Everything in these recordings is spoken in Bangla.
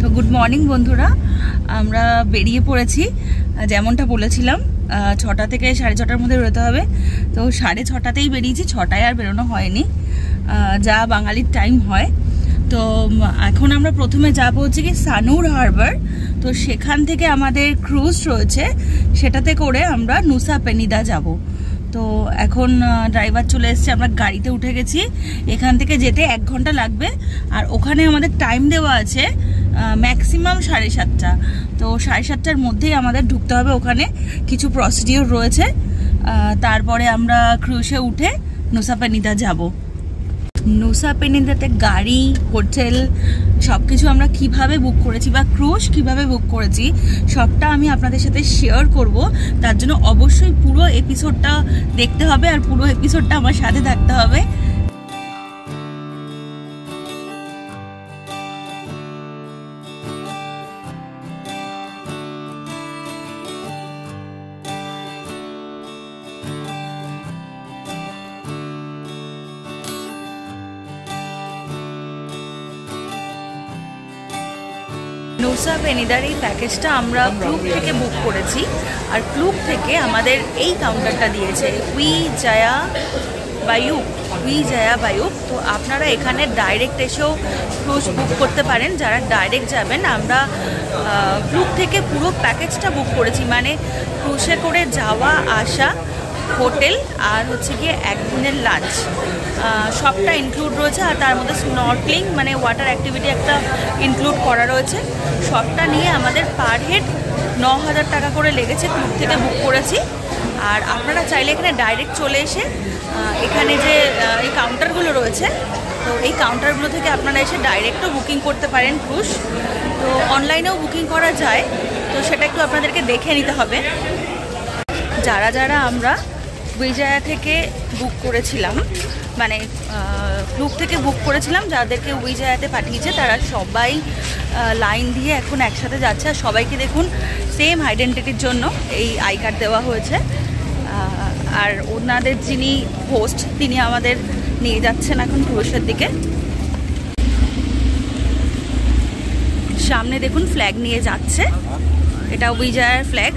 তো গুড মর্নিং বন্ধুরা, আমরা বেরিয়ে পড়েছি যেমনটা বলেছিলাম 6টা থেকে 6:30টার মধ্যে বেরোতে হবে। তো 6:30তেই বেরিয়েছি, 6টায় আর বেরোনো হয়নি, যা বাঙালির টাইম হয়। তো এখন আমরা প্রথমে যাবো হচ্ছে কি সানুর হারবার। তো সেখান থেকে আমাদের ক্রুজ রয়েছে, সেটাতে করে আমরা নুসা পেনিদা যাব। তো এখন ড্রাইভার চলে এসেছে, আমরা গাড়িতে উঠে গেছি। এখান থেকে যেতে 1 ঘন্টা লাগবে, আর ওখানে আমাদের টাইম দেওয়া আছে ম্যাক্সিমাম 7:30। তো 7:30টার মধ্যেই আমাদের ঢুকতে হবে, ওখানে কিছু প্রসিডিওর রয়েছে। তারপরে আমরা ক্রুজে উঠে নুসা পেনিদা যাব। নুসা পেনিদাতে গাড়ি, হোটেল সব কিছু আমরা কিভাবে বুক করেছি বা ক্রুজ কিভাবে বুক করেছি সবটা আমি আপনাদের সাথে শেয়ার করব। তার জন্য অবশ্যই পুরো এপিসোডটা দেখতে হবে, আর পুরো এপিসোডটা আমার সাথে থাকতে হবে। নুসা পেনিদার এই প্যাকেজটা আমরা ক্লুব থেকে বুক করেছি, আর ক্লুব থেকে আমাদের এই কাউন্টারটা দিয়েছে উইজায়া বায়ুক। তো আপনারা এখানে ডাইরেক্ট এসেও ক্রুজ বুক করতে পারেন, যারা ডাইরেক্ট যাবেন। আমরা ক্লুব থেকে পুরো প্যাকেজটা বুক করেছি, মানে ক্রুজে করে যাওয়া আসা, হোটেল, আর হচ্ছে গিয়ে একদিনের লাঞ্চ সবটা ইনক্লুড রয়েছে। আর তার মধ্যে স্নর্কলিং মানে ওয়াটার অ্যাক্টিভিটি একটা ইনক্লুড করা রয়েছে। সবটা নিয়ে আমাদের পার হেড 9,000 টাকা করে লেগেছে, ক্লুব থেকে বুক করেছি। আর আপনারা চাইলে এখানে ডাইরেক্ট চলে এসে এখানে যে এই কাউন্টারগুলো রয়েছে, তো এই কাউন্টারগুলো থেকে আপনারা এসে ডাইরেক্টও বুকিং করতে পারেন ক্রুজ। তো অনলাইনেও বুকিং করা যায়, তো সেটা একটু আপনাদেরকে দেখে নিতে হবে। যারা আমরা উইজায়া থেকে বুক করেছিলাম, মানে ক্লুব থেকে বুক করেছিলাম, যাদেরকে উইজায়াতে পাঠিয়েছে তারা সবাই লাইন দিয়ে এখন একসাথে যাচ্ছে। আর সবাইকে দেখুন সেম আইডেন্টিটির জন্য এই আই কার্ড দেওয়া হয়েছে। আর ওনাদের যিনি হোস্ট তিনি আমাদের নিয়ে যাচ্ছেন এখন ক্রুজের দিকে। সামনে দেখুন ফ্ল্যাগ নিয়ে যাচ্ছে, এটা উইজায়ার ফ্ল্যাগ।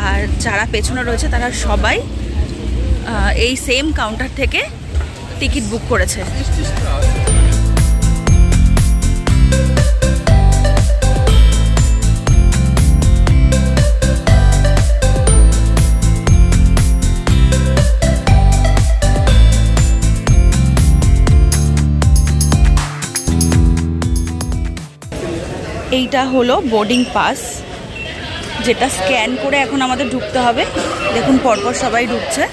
আর যারা পেছনে রয়েছে তারা সবাই এই সেম কাউন্টার থেকে টিকিট বুক করেছে। এইটা হলো বোর্ডিং পাস, যেটা স্ক্যান করে এখন আমাদের ঢুকতে হবে। দেখুন পরপর সবাই ঢুকছে।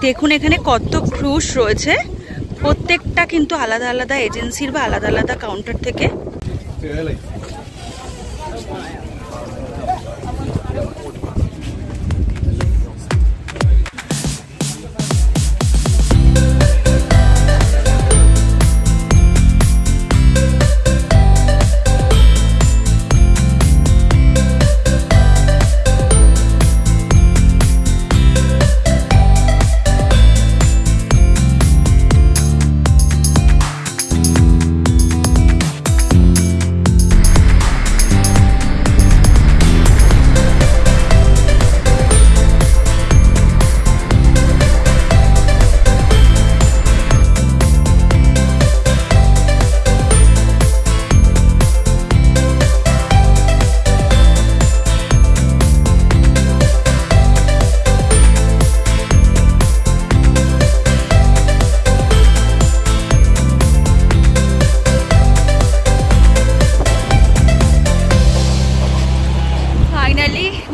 দেখুন এখানে কত ক্রুজ রয়েছে, প্রত্যেকটা কিন্তু আলাদা আলাদা এজেন্সির বা আলাদা আলাদা কাউন্টার থেকে।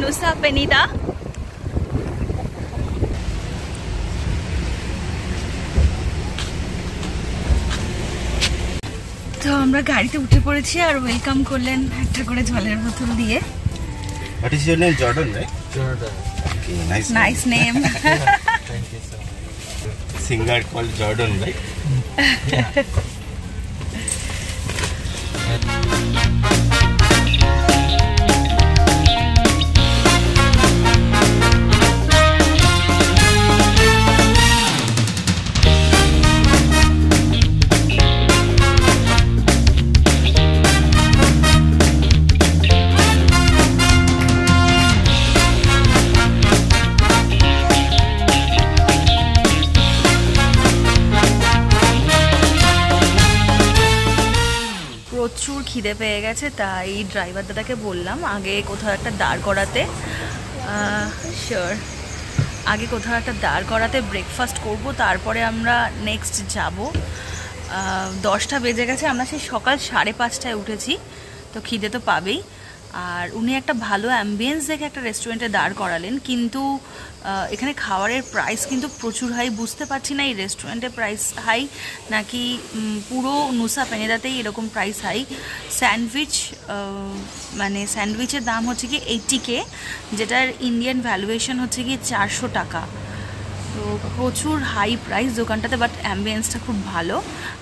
নুসা পেনিদা। তো আমরা গাড়িতে উঠে পড়েছি, আর ওয়েলকাম করলেন একটা করে জলের বোতল দিয়ে। What is your name? Jordan, right? Jordan. Okay, nice. Nice name. Thank you so much. Singer called Jordan, right? Yeah. খিদে পেয়ে গেছে, তাই ড্রাইভার দাদাকে বললাম আগে কোথাও একটা দাঁড় করাতে, আগে কোথাও একটা দাঁড় করাতে ব্রেকফাস্ট করব, তারপরে আমরা নেক্সট যাব। 10টা বেজে গেছে, আমরা সেই সকাল 5:30টায় উঠেছি, তো খিদে তো পাবেই। আর উনি একটা ভালো অ্যাম্বিয়েন্স দেখে একটা রেস্টুরেন্টে দাঁড় করালেন, কিন্তু এখানে খাবারের প্রাইস কিন্তু প্রচুর হাই। বুঝতে পারছি না এই রেস্টুরেন্টের প্রাইস হাই নাকি পুরো নুসা পেনেদাতেই এরকম প্রাইস হাই। স্যান্ডউইচ মানে স্যান্ডউইচের দাম হচ্ছে কি 80K, যেটার ইন্ডিয়ান ভ্যালুয়েশন হচ্ছে কি 400 টাকা। তো প্রচুর হাই প্রাইস দোকানটাতে, বাট অ্যাম্বিয়েন্সটা খুব ভালো।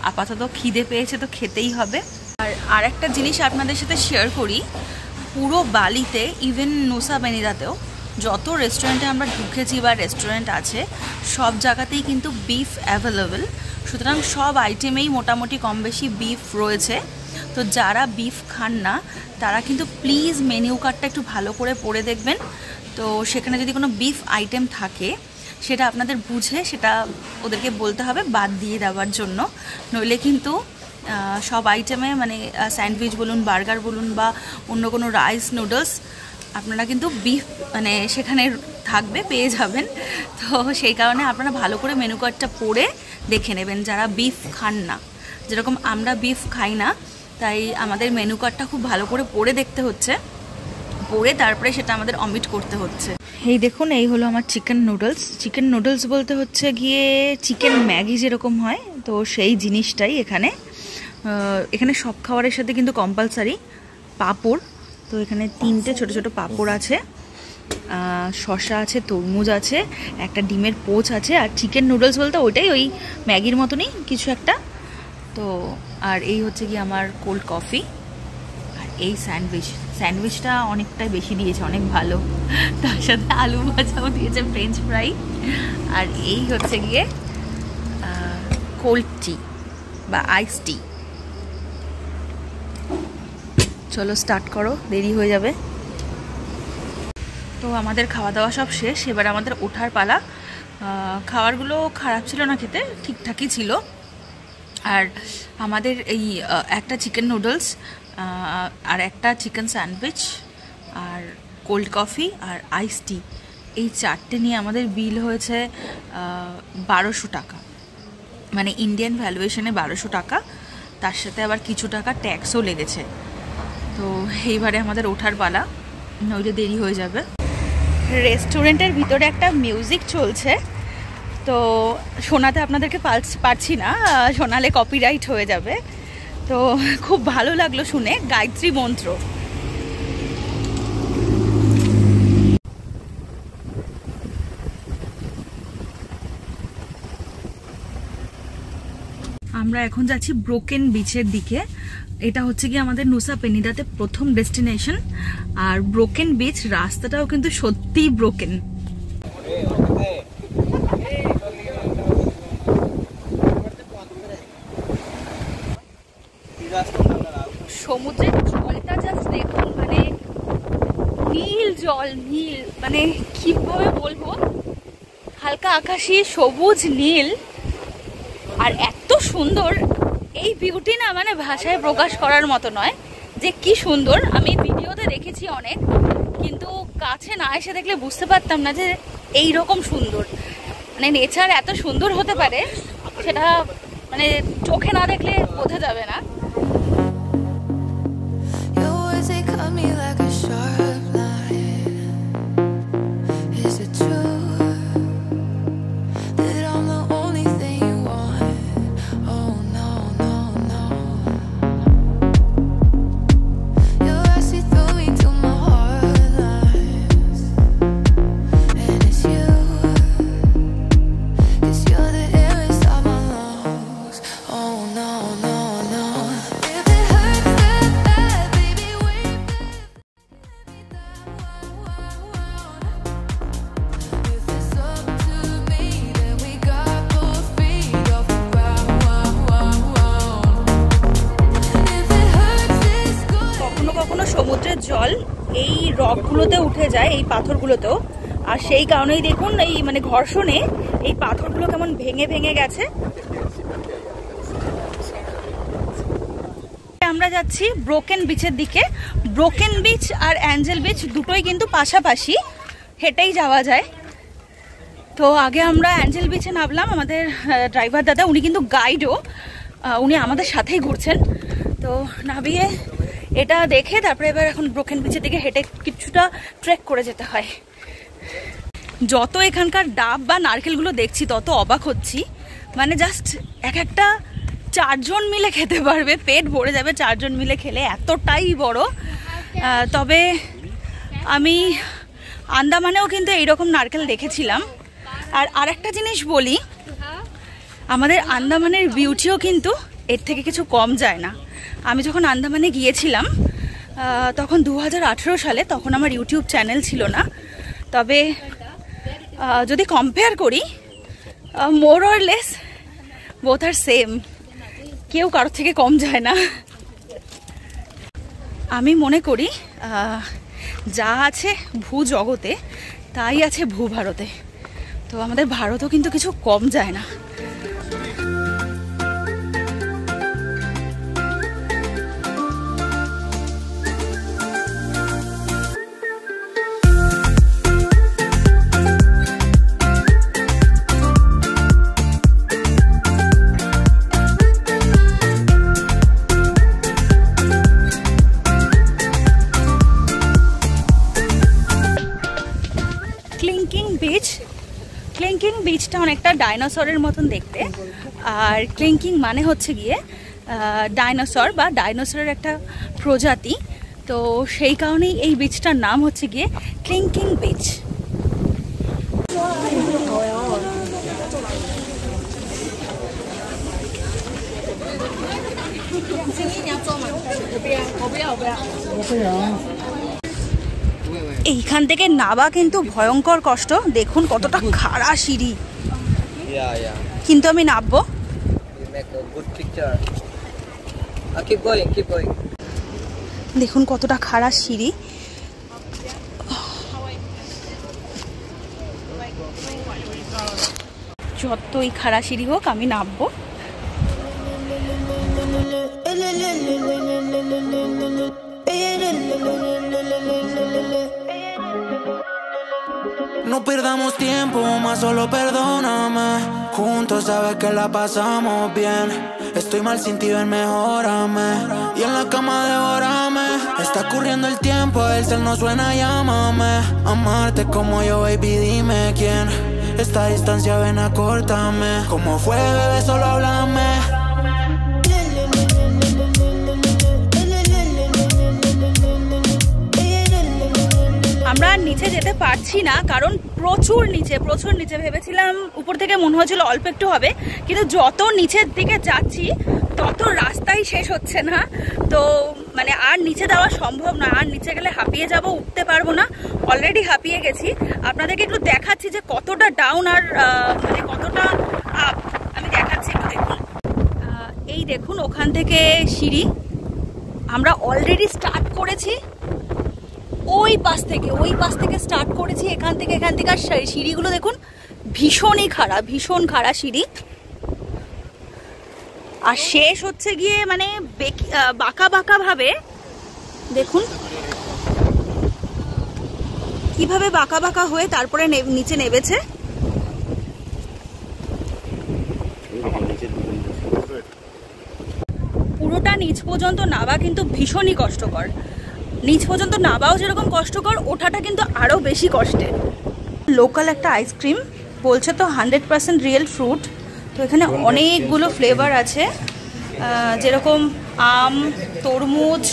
আপাতত খিদে পেয়েছে তো খেতেই হবে। আর একটা জিনিস আপনাদের সাথে শেয়ার করি, পুরো বালিতে ইভেন নুসা পেনিদাতেও যত রেস্টুরেন্টে আমরা ঢুকেছি বা রেস্টুরেন্ট আছে সব জায়গাতেই কিন্তু বিফ অ্যাভেলেবেল। সুতরাং সব আইটেমেই মোটামুটি কম বেশি বিফ রয়েছে। তো যারা বিফ খান না তারা কিন্তু প্লিজ মেনিউ কার্ডটা একটু ভালো করে পড়ে দেখবেন। তো সেখানে যদি কোনো বিফ আইটেম থাকে সেটা আপনাদের বুঝে সেটা ওদেরকে বলতে হবে বাদ দিয়ে দেওয়ার জন্য, নইলে কিন্তু সব আইটেমে মানে স্যান্ডউইচ বলুন, বার্গার বলুন বা অন্য কোনো রাইস নুডলস আপনারা কিন্তু বিফ মানে সেখানে থাকবে, পেয়ে যাবেন। তো সেই কারণে আপনারা ভালো করে মেনু কার্ডটা পড়ে দেখে নেবেন যারা বিফ খান না। যেরকম আমরা বিফ খাই না, তাই আমাদের মেনু কার্ডটা খুব ভালো করে পড়ে দেখতে হচ্ছে, পড়ে তারপরে সেটা আমাদের অমিট করতে হচ্ছে। এই দেখুন, এই হলো আমার চিকেন নুডলস। চিকেন নুডলস বলতে হচ্ছে গিয়ে চিকেন ম্যাগি যেরকম হয়, তো সেই জিনিসটাই এখানে। এখানে সব খাবারের সাথে কিন্তু কম্পালসারি পাঁপড়। তো এখানে 3টে ছোট ছোট পাঁপড় আছে, শসা আছে, তরমুজ আছে, একটা ডিমের পোচ আছে। আর চিকেন নুডলস বলতে ওইটাই ওই ম্যাগির মতনই কিছু একটা। তো আর এই হচ্ছে কি আমার কোল্ড কফি। আর এই স্যান্ডউইচটা অনেকটাই বেশি দিয়েছে, অনেক ভালো। তার সাথে আলু ভাজাও দিয়েছে, ফ্রেঞ্চ ফ্রাই। আর এই হচ্ছে গিয়ে কোল্ড টি বা আইস টি। চলো স্টার্ট করো, দেরি হয়ে যাবে। তো আমাদের খাওয়া দাওয়া সব শেষ, এবার আমাদের ওঠার পালা। খাবারগুলো খারাপ ছিল না, খেতে ঠিকঠাকই ছিল। আর আমাদের এই একটা চিকেন নুডলস আর একটা চিকেন স্যান্ডউইচ আর কোল্ড কফি আর আইস টি, এই 4টে নিয়ে আমাদের বিল হয়েছে 1200 টাকা, মানে ইন্ডিয়ান ভ্যালুয়েশনে 1200 টাকা। তার সাথে আবার কিছু টাকা ট্যাক্সও লেগেছে। তো এইবারে আমাদের ওঠার পালা, নইলে দেরি হয়ে যাবে। রেস্টুরেন্টের ভিতরে একটা মিউজিক চলছে, তো শোনাতে আপনাদেরকে পারছি না, শোনালে কপিরাইট হয়ে যাবে। তো খুব ভালো লাগলো শুনে, গায়ত্রী মন্ত্র। আমরা এখন যাচ্ছি ব্রোকেন বিচের দিকে। এটা হচ্ছে কি আমাদের নুসা পেনিদাতে প্রথম ডেস্টিনেশন। আর ব্রোকেন বিচ রাস্তাটাও কিন্তু সত্যিই ব্রোকেন। সমুদ্রের জলটা জাস্ট দেখুন, মানে নীল জল, নীল মানে কিভাবে বলবো, হালকা আকাশি সবুজ নীল, আর এত সুন্দর। এই বিউটি না মানে ভাষায় প্রকাশ করার মতো নয় যে কি সুন্দর। আমি ভিডিওতে দেখেছি অনেক, কিন্তু কাছে না এসে দেখলে বুঝতে পারতাম না যে এই রকম সুন্দর, মানে নেচার এত সুন্দর হতে পারে, সেটা মানে চোখে না দেখলে বোঝা যাবে না। সমুদ্রের জল এই রকগুলোতে উঠে যায়, এই পাথরগুলোতেও, আর সেই কারণেই দেখুন এই মানে ঘর্ষণে এই পাথরগুলো কেমন ভেঙে ভেঙে গেছে। আমরা যাচ্ছি ব্রোকেন বিচের দিকে। ব্রোকেন বিচ আর অ্যাঞ্জেল বিচ দুটোই কিন্তু পাশাপাশি, হেঁটেই যাওয়া যায়। তো আগে আমরা অ্যাঞ্জেল বিচে নামলাম, আমাদের ড্রাইভার দাদা, উনি কিন্তু গাইডও, উনি আমাদের সাথেই ঘুরছেন। তো নামিয়ে এটা দেখে তারপরে এবার এখন ব্রোকেন বিচের দিকে হেঁটে কিছুটা ট্রেক করে যেতে হয়। যত এখানকার ডাব বা নারকেলগুলো দেখছি তত অবাক হচ্ছি, মানে জাস্ট এক একটা 4 জন মিলে খেতে পারবে, পেট ভরে যাবে 4 জন মিলে খেলে, এতটাই বড়। তবে আমি আন্দামানেও কিন্তু এইরকম নারকেল দেখেছিলাম। আর আরেকটা জিনিস বলি, আমাদের আন্দামানের বিউটিও কিন্তু এর থেকে কিছু কম যায় না। আমি যখন আন্দামানে গিয়েছিলাম তখন 2018 সালে, তখন আমার ইউটিউব চ্যানেল ছিল না। তবে যদি কম্পেয়ার করি, more or less both are same, কেউ কারোর থেকে কম যায় না। আমি মনে করি যা আছে ভূ জগতে তাই আছে ভূ ভারতে। তো আমাদের ভারতও কিন্তু কিছু কম যায় না। ক্লিংকিং বিচটা অনেকটা ডাইনোসরের মতন দেখতে, আর ক্লিংকিং মানে হচ্ছে গিয়ে ডাইনোসর বা ডাইনোসরের একটা প্রজাতি। তো সেই কারণেই এই বিচটার নাম হচ্ছে গিয়ে ক্লিংকিং বিচ। এইখান থেকে নাবা কিন্তু ভয়ঙ্কর কষ্ট, দেখুন কতটা খাড়া সিঁড়ি, কিন্তু আমি নামবো। দেখুন কতটা খাড়া সিঁড়ি। যতই খাড়া সিঁড়ি হোক আমি নামবো। No perdamos tiempo, más solo perdóname. Juntos sabes que la pasamos bien. Estoy mal sin ti, ven, mejórame. Y en la cama devórame. Está corriendo el tiempo, el cel no suena, llámame. Amarte como yo, baby, dime quién. Esta distancia ven, acórtame. Como fue, bebé, solo háblame. আমরা নিচে যেতে পারছি না, কারণ প্রচুর নিচে। ভেবেছিলাম উপর থেকে মনে হয়েছিল অল্প একটু হবে, কিন্তু যত নিচের দিকে যাচ্ছি তত রাস্তাই শেষ হচ্ছে না। তো মানে আর নিচে যাওয়া সম্ভব না, আর নিচে গেলে হাঁপিয়ে যাব, উঠতে পারবো না। অলরেডি হাঁপিয়ে গেছি। আপনাদেরকে একটু দেখাচ্ছি যে কতটা ডাউন আর মানে কতটা আপ আমি দেখাচ্ছি, একটু দেখুন। এই দেখুন ওখান থেকে সিঁড়ি, আমরা অলরেডি স্টার্ট করেছি ওই পাশ থেকে স্টার্ট করেছি, এখান থেকে আর সিঁড়িগুলো দেখুন ভীষণ খাড়া সিঁড়ি। আর শেষ হচ্ছে গিয়ে মানে বাঁকা ভাবে, দেখুন কিভাবে বাঁকা হয়ে তারপরে নিচে নেমেছে। পুরোটা নিচ পর্যন্ত নামা কিন্তু ভীষণই কষ্টকর। নিচ পর্যন্ত নামাও যেরকম কষ্টকর, ওঠাটা কিন্তু আরও বেশি কষ্টের। লোকাল একটা আইসক্রিম বলছে তো 100% রিয়েল ফ্রুট। তো এখানে অনেকগুলো ফ্লেভার আছে, যেরকম আম, তরমুজ,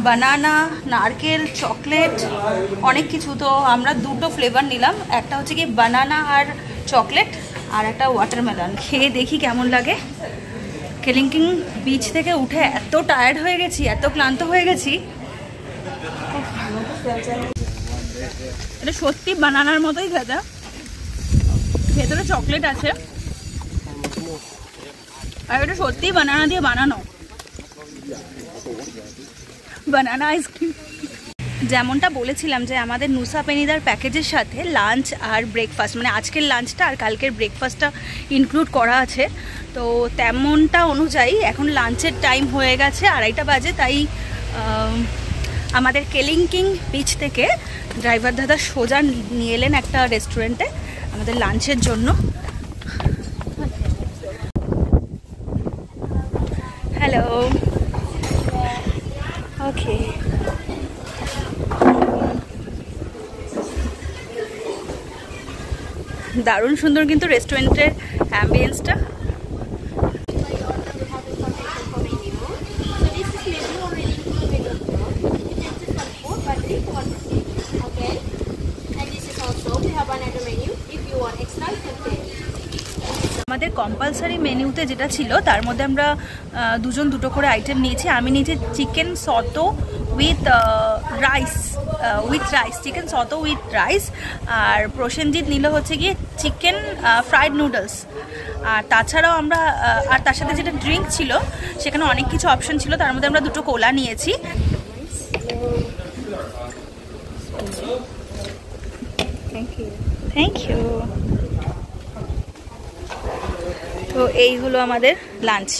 বানানা, নারকেল, চকলেট, অনেক কিছু। তো আমরা দুটো ফ্লেভার নিলাম, একটা হচ্ছে কি বানানা আর চকলেট, আর একটা ওয়াটারমেলন। খেয়ে দেখি কেমন লাগে। ক্লিংকিং বিচ থেকে উঠে এত টায়ার্ড হয়ে গেছি, এত ক্লান্ত হয়ে গেছি। এটা সত্যি বানানার মতোই খেতে, ভেতরে চকলেট আছে, আর এটা সত্যি বানানা দিয়ে বানানো, বানানা আইসক্রিম। যেমনটা বলেছিলাম যে আমাদের নুসা পেনিদার প্যাকেজের সাথে লাঞ্চ আর ব্রেকফাস্ট, মানে আজকের লাঞ্চটা আর কালকের ব্রেকফাস্টটা ইনক্লুড করা আছে। তো তেমনটা অনুযায়ী এখন লাঞ্চের টাইম হয়ে গেছে 2:30 বাজে, তাই আমাদের কেলিংকিং বিচ থেকে ড্রাইভার দাদা সোজা নিয়ে এলেন একটা রেস্টুরেন্টে আমাদের লাঞ্চের জন্য। হ্যালো, ওকে। দারুণ সুন্দর কিন্তু রেস্টুরেন্টের অ্যাম্বিয়েন্সটা। আমাদের কম্পালসারি মেনুতে যেটা ছিল তার মধ্যে আমরা দুজন দুটো করে আইটেম নিয়েছি। আমি নিয়েছি chicken satay with rice, chicken satay with rice, আর প্রসেনজিৎ নিল হচ্ছে গিয়ে চিকেন ফ্রাইড নুডলস। আর তাছাড়াও আমরা আর তার সাথে যেটা ড্রিঙ্ক ছিল সেখানে অনেক কিছু অপশন ছিল, তার মধ্যে আমরা 2 কোলা নিয়েছি। Thank you. তো এই হলো আমাদের লাঞ্চ।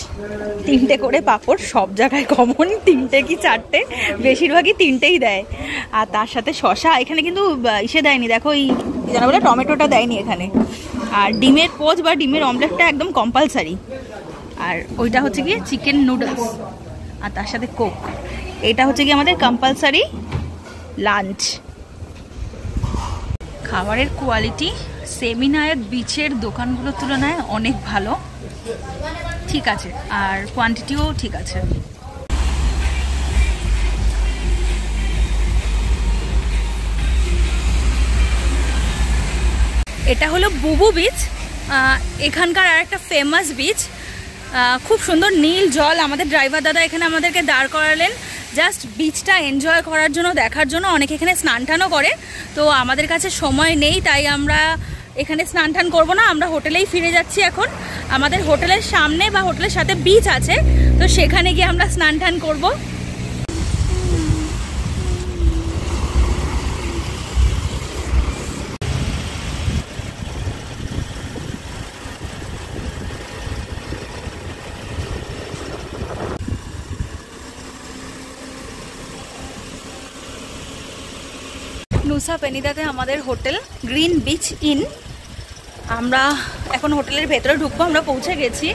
3টে করে পাঁপড়, সব জায়গায় কমন 3টে কি 4টে, বেশিরভাগই 3টেই দেয়। আর তার সাথে শশা, এখানে কিন্তু ইসে দেয়নি, দেখো এই যেন বলে টমেটোটা দেয়নি এখানে। আর ডিমের পোচ বা ডিমের অমলেটটা একদম কম্পালসারি। আর ওইটা হচ্ছে গিয়ে চিকেন নুডলস আর তার সাথে কোক। এটা হচ্ছে গিয়ে আমাদের কম্পালসারি লাঞ্চ। খাবারের কোয়ালিটি সেমিনায়ক বিচের দোকানগুলোর তুলনায় অনেক ভালো, ঠিক আছে, আর কোয়ান্টিটিও ঠিক আছে। এটা হলো বুবু বিচ, এখানকার আর একটা ফেমাস বিচ। খুব সুন্দর নীল জল। আমাদের ড্রাইভার দাদা এখানে আমাদেরকে দাঁড় করালেন জাস্ট বিচটা এনজয় করার জন্য, দেখার জন্য। অনেকে এখানে স্নান টানও করে, তো আমাদের কাছে সময় নেই, তাই আমরা এখানে স্নান টান করবো না, আমরা হোটেলেই ফিরে যাচ্ছি এখন। আমাদের হোটেলের সামনে বা হোটেলের সাথে বিচ আছে, তো সেখানে গিয়ে আমরা স্নান টান করবো। নুসা পেনিদাতে আমাদের হোটেল গ্রিন বিচ ইন। আমরা এখন হোটেলের ভেতরে ঢুকবো, আমরা পৌঁছে গেছি।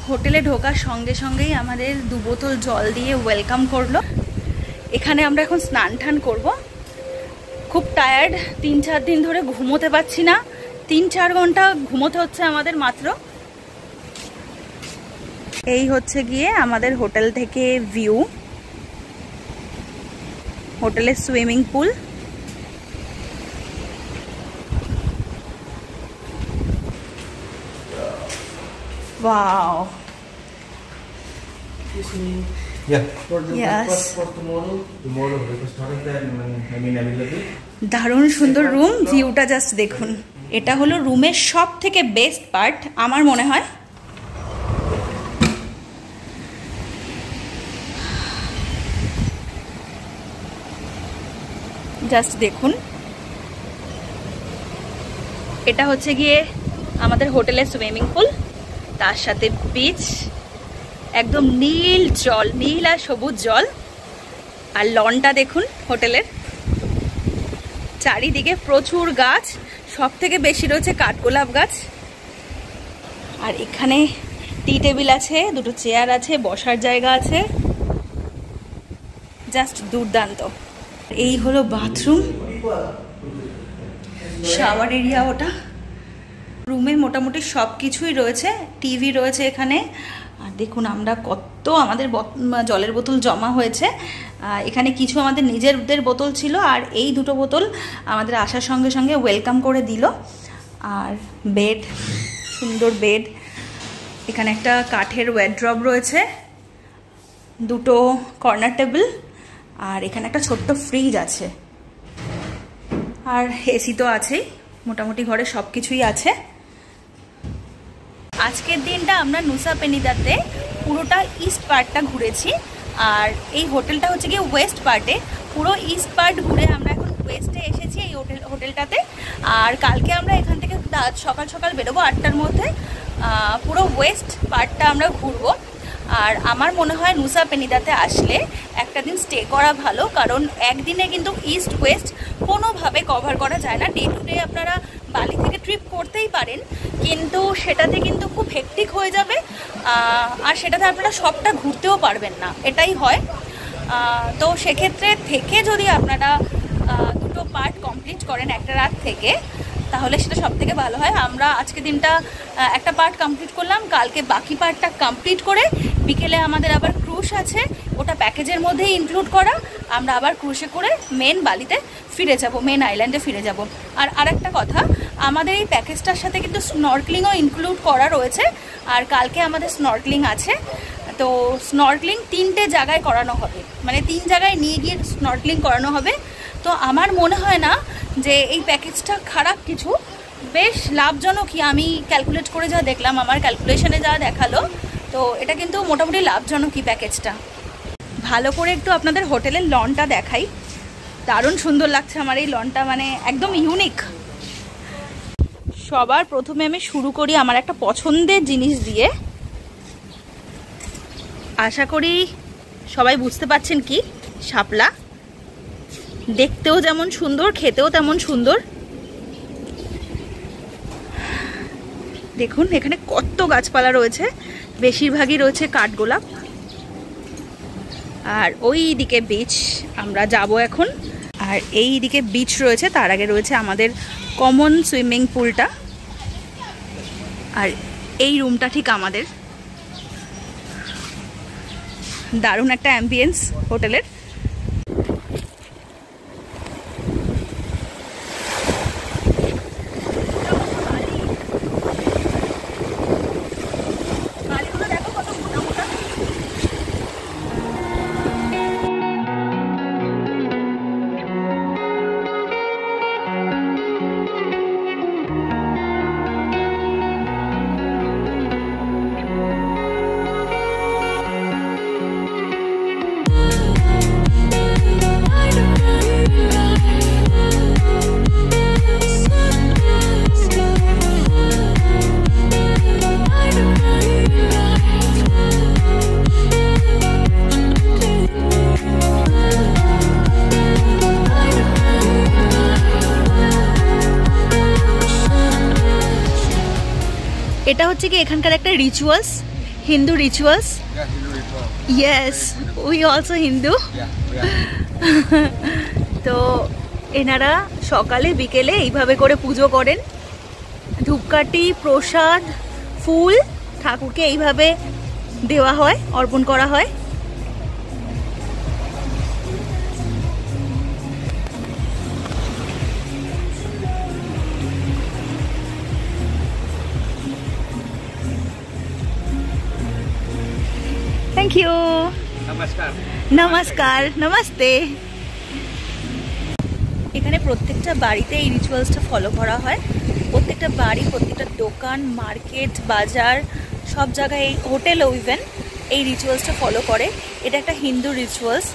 হোটেলে ঢোকার সঙ্গে সঙ্গেই আমাদের 2 বোতল জল দিয়ে ওয়েলকাম করলো। এখানে আমরা এখন স্নান টান করবো। খুব টায়ার্ড, 3-4 দিন ধরে ঘুমোতে পারছি না, 3-4 ঘন্টা ঘুমোতে হচ্ছে আমাদের মাত্র। এই হচ্ছে গিয়ে আমাদের হোটেল থেকে ভিউ, হোটেলের swimming pool. Wow. Yeah, for the Yes. for tomorrow breakfast order that available. দারুণ সুন্দর রুম, ভিউটা জাস্ট দেখুন। এটা হলো রুমের সব থেকে বেস্ট পার্ট আমার মনে হয়। জাস্ট দেখুন, এটা হচ্ছে গিয়ে আমাদের হোটেলের সুইমিং পুল, তার সাথে বিচ, একদম নীল জল, নীল আর সবুজ জল। আর লনটা দেখুন হোটেলের, চারিদিকে প্রচুর গাছ, সব থেকে বেশি রয়েছে কাঠগোলাপ গাছ। আর এখানে টি টেবিল আছে, 2টো চেয়ার আছে, বসার জায়গা আছে, জাস্ট দুর্দান্ত। এই হলো বাথরুম, শাওয়ার এরিয়া ওটা। রুমে মোটামুটি সব কিছুই রয়েছে, টিভি রয়েছে এখানে। আর দেখুন আমরা কত আমাদের জলের বোতল জমা হয়েছে। এখানে কিছু আমাদের নিজেদের বোতল ছিল, আর এই 2টো বোতল আমাদের আসার সঙ্গে সঙ্গে ওয়েলকাম করে দিল। আর বেড, সুন্দর বেড। এখানে একটা কাঠের ওয়ার্ড্রব রয়েছে, 2টো কর্নার টেবিল, আর এখানে একটা ছোট্ট ফ্রিজ আছে। আর এসি তো আছেই, মোটামুটি ঘরে সব কিছুই আছে। আজকের দিনটা আমরা নুসা পেনিদাতে পুরোটা ইস্ট পার্টটা ঘুরেছি। আর এই হোটেলটা হচ্ছে গিয়ে ওয়েস্ট পার্টে, পুরো ইস্ট পার্ট ঘুরে আমরা এখন ওয়েস্টে এসেছি এই হোটেলটাতে। আর কালকে আমরা এখান থেকে সকাল সকাল বেরোবো 8টার মধ্যে, পুরো ওয়েস্ট পার্টটা আমরা ঘুরবো। আর আমার মনে হয় নুসা পেনিদাতে আসলে একটা দিন স্টে করা ভালো, কারণ একদিনে কিন্তু ইস্ট ওয়েস্ট কোনোভাবে কভার করা যায় না। ডে টু ডে আপনারা বালি থেকে ট্রিপ করতেই পারেন, কিন্তু সেটাতে কিন্তু খুব হেক্টিক হয়ে যাবে, আর সেটাতে আপনারা সবটা ঘুরতেও পারবেন না, এটাই হয়। তো সেক্ষেত্রে থেকে যদি আপনারা দুটো পার্ট কমপ্লিট করেন একটা রাত থেকে, তাহলে সেটা সব থেকে ভালো হয়। আমরা আজকে দিনটা একটা পার্ট কমপ্লিট করলাম, কালকে বাকি পার্টটা কমপ্লিট করে বিকেলে আমাদের আবার ক্রুজ আছে, ওটা প্যাকেজের মধ্যেই ইনক্লুড করা। আমরা আবার ক্রুজে করে মেন বালিতে ফিরে যাব, মেন আইল্যান্ডে ফিরে যাব। আর আরেকটা কথা, আমাদের এই প্যাকেজটার সাথে কিন্তু স্নর্কলিংও ইনক্লুড করা রয়েছে, আর কালকে আমাদের স্নর্কলিং আছে। তো স্নর্কলিং 3টে জায়গায় করানো হবে, মানে 3 জায়গায় নিয়ে গিয়ে স্নর্কলিং করানো হবে। তো আমার মনে হয় না যে এই প্যাকেজটা খারাপ কিছু, বেশ লাভজনকই। আমি ক্যালকুলেট করে যা দেখলাম, আমার ক্যালকুলেশনে যা দেখালো, তো এটা কিন্তু মোটামুটি লাভজনকই প্যাকেজটা। ভালো করে একটু আপনাদের হোটেলের লনটা দেখাই, দারুণ সুন্দর লাগছে আমার এই লনটা, মানে একদম ইউনিক। সবার প্রথমে আমি শুরু করি আমার একটা পছন্দের জিনিস দিয়ে। আশা করি সবাই বুঝতে পারছেন কি, শাপলা। দেখতেও যেমন সুন্দর, খেতেও তেমন সুন্দর। দেখুন এখানে কত গাছপালা রয়েছে, বেশিরভাগই রয়েছে কাঠগোলাপ। আর ওই দিকে বিচ আমরা যাব এখন, আর এই দিকে বিচ রয়েছে, তার আগে রয়েছে আমাদের কমন সুইমিং পুলটা। আর এই রুমটা ঠিক আমাদের। দারুণ একটা অ্যাম্বিয়েন্স হোটেলের। এটা হচ্ছে কি এখানকার একটা rituals, Hindu rituals. Yes, we also Hindu. তো এনারা সকালে বিকেলে এইভাবে করে পুজো করেন, ধূপকাঠি, প্রসাদ, ফুল ঠাকুরকে এইভাবে দেওয়া হয়, অর্পণ করা হয়। Thank you. नमस्कार। नमस्कार, नमस्ते। এখানে প্রত্যেকটা বাড়িতে এই রিচুয়ালসটা ফলো করা হয়। প্রত্যেকটা বাড়ি, প্রত্যেকটা দোকান, মার্কেট, বাজার, সব জায়গায়, হোটেলও ইভেন এই রিচুয়ালসটা ফলো করে। এটা একটা হিন্দু রিচুয়ালস।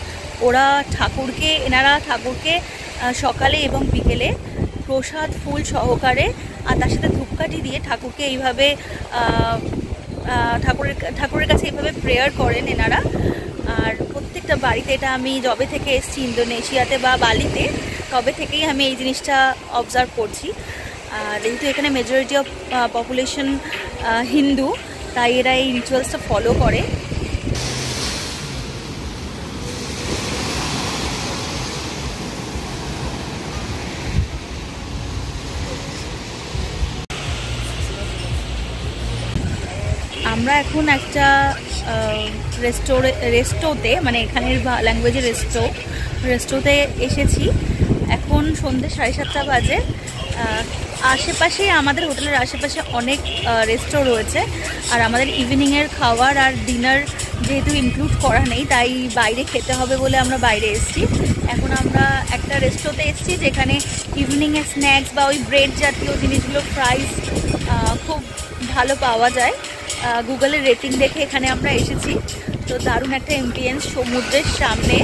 এনারা ঠাকুরকে সকালে এবং বিকেলে প্রসাদ, ফুল সহকারে আর তার সাথে ধূপকাঠি দিয়ে ঠাকুরকে এইভাবে ঠাকুরের কাছে এইভাবে প্রেয়ার করেন এনারা। আর প্রত্যেকটা বাড়িতে, এটা আমি যবে থেকে এসেছি ইন্দোনেশিয়াতে বা বালিতে, তবে থেকেই আমি এই জিনিসটা অবজার্ভ করছি। আর যেহেতু এখানে মেজরিটি অফ পপুলেশন হিন্দু, তাই এরা এই রিচুয়ালসটা ফলো করে। আমরা এখন একটা রেস্টোতে, মানে এখানের ল্যাঙ্গুয়েজে রেস্টোতে এসেছি। এখন সন্ধ্যে 7:30 বাজে। আশেপাশে, আমাদের হোটেলের আশেপাশে অনেক রেস্টো রয়েছে, আর আমাদের ইভিনিংয়ের খাবার আর ডিনার যেহেতু ইনক্লুড করা নেই, তাই বাইরে খেতে হবে বলে আমরা বাইরে এসেছি। এখন আমরা একটা রেস্টোতে এসেছি যেখানে ইভিনিংয়ের স্ন্যাক্স বা ওই ব্রেড জাতীয় জিনিসগুলো, ফ্রাইস খুব ভালো পাওয়া যায়। গুগলের রেটিং দেখে এখানে আমরা এসেছি। তো দারুণ একটা এমবিয়েন্স সমুদ্রের সামনে,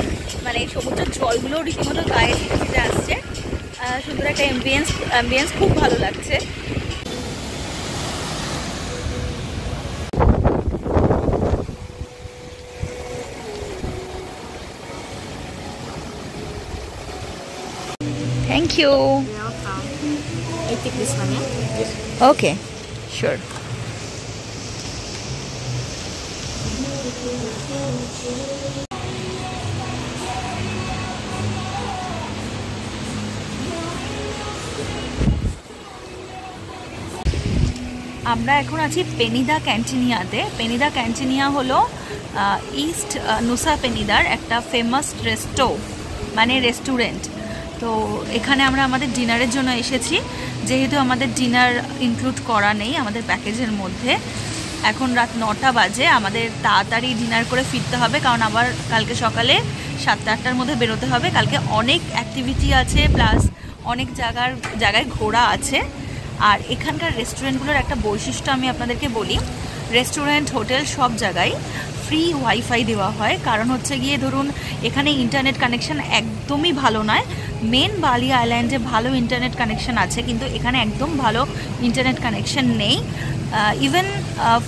মানে সমুদ্রের জলগুলো রীতিমতো গায়ে ছিটে আসছে, সুন্দর একটা অ্যাম্বিয়েন্স খুব ভালো লাগছে। Thank you. You're welcome. I take this one, yeah? Yes. Okay, sure. আমরা এখন আছি পেনিদা ক্যান্টিনিয়াতে। পেনিদা ক্যান্টিনিয়া হলো ইস্ট নুসা পেনিদার একটা ফেমাস রেস্টুরেন্ট। তো এখানে আমরা আমাদের ডিনারের জন্য এসেছি, যেহেতু আমাদের ডিনার ইনক্লুড করা নেই আমাদের প্যাকেজের মধ্যে। এখন রাত 9টা বাজে, আমাদের তাড়াতাড়ি ডিনার করে ফিরতে হবে, কারণ আবার কালকে সকালে 7টা-8টার মধ্যে বেরোতে হবে। কালকে অনেক অ্যাক্টিভিটি আছে, প্লাস অনেক জায়গায় ঘোরা আছে। আর এখানকার রেস্টুরেন্টগুলোর একটা বৈশিষ্ট্য আমি আপনাদেরকে বলি, রেস্টুরেন্ট, হোটেল সব জায়গায় ফ্রি ওয়াইফাই দেওয়া হয়। কারণ হচ্ছে গিয়ে ধরুন এখানে ইন্টারনেট কানেকশান একদমই ভালো নয়। মেন বালি আইল্যান্ডে ভালো ইন্টারনেট কানেকশান আছে, কিন্তু এখানে একদম ভালো ইন্টারনেট কানেকশান নেই। ইভেন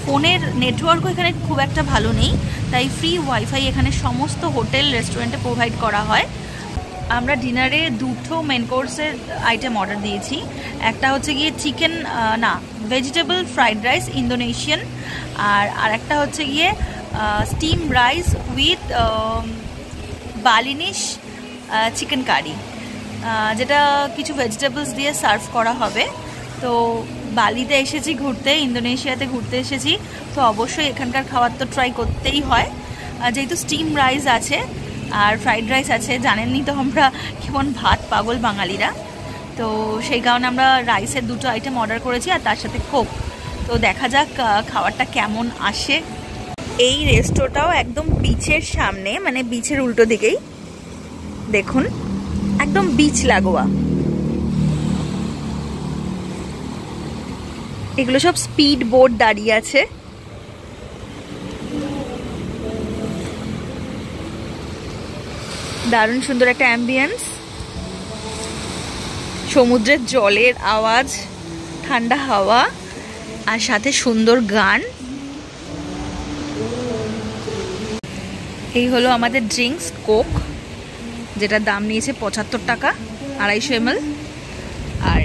ফোনের নেটওয়ার্কও এখানে খুব একটা ভালো নেই। তাই ফ্রি ওয়াইফাই এখানে সমস্ত হোটেল রেস্টুরেন্টে প্রোভাইড করা হয়। আমরা ডিনারে 2টো মেন কোর্সের আইটেম অর্ডার দিয়েছি। একটা হচ্ছে গিয়ে ভেজিটেবল ফ্রাইড রাইস ইন্দোনেশিয়ান, আর একটা হচ্ছে গিয়ে steam rice with Balinese chicken curry, যেটা কিছু ভেজিটেবলস দিয়ে সার্ভ করা হবে। তো বালিতে এসেছি ঘুরতে, ইন্দোনেশিয়াতে ঘুরতে এসেছি, তো অবশ্যই এখানকার খাবার তো ট্রাই করতেই হয়। যেহেতু স্টিম রাইস আছে আর ফ্রাইড রাইস আছে, জানেনই তো আমরা কেমন ভাত পাগল বাঙালিরা, তো সেই কারণে আমরা রাইসের 2টো আইটেম অর্ডার করেছি আর তার সাথে কোক। তো দেখা যাক খাবারটা কেমন আসে। এই রেস্টোটাও একদম বিচের সামনে, মানে বিচের উল্টো দিকেই, দেখুন একদম বিচ লাগোয়া। এগুলো সব স্পিড বোট দাঁড়িয়ে আছে। দারুণ সুন্দর একটা অ্যাম্বিয়েন্স, সমুদ্রের জলের আওয়াজ, ঠান্ডা হাওয়া, আর সাথে সুন্দর গান। এই হলো আমাদের ড্রিঙ্কস, কোক, যেটা দাম নিয়েছে 75 টাকা 250 ml, আর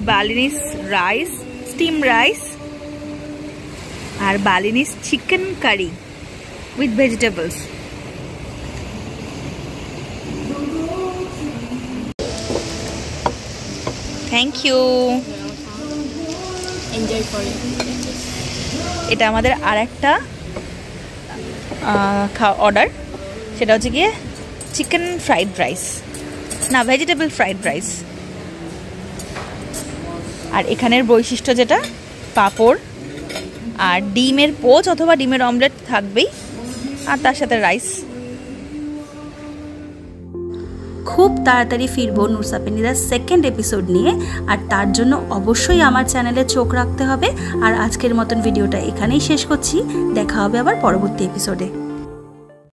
বালিনিস রাইস, স্টিম রাইস, আর Balinese chicken curry with vegetables. Thank you. Enjoy for you. এটা আমাদের আর একটা অর্ডার, সেটা হচ্ছে গিয়ে chicken fried rice, vegetable fried rice. আর এখানের বৈশিষ্ট্য যেটা, পাঁপড় আর ডিমের পোচ অথবা ডিমের অমলেট থাকবেই, আর তার সাথে রাইস। খুব তাড়াতাড়ি ফিরবো নুসা পেনিদার 2nd এপিসোড নিয়ে, আর তার জন্য অবশ্যই আমার চ্যানেলে চোখ রাখতে হবে। আর আজকের মতন ভিডিওটা এখানেই শেষ করছি, দেখা হবে আবার পরবর্তী এপিসোডে।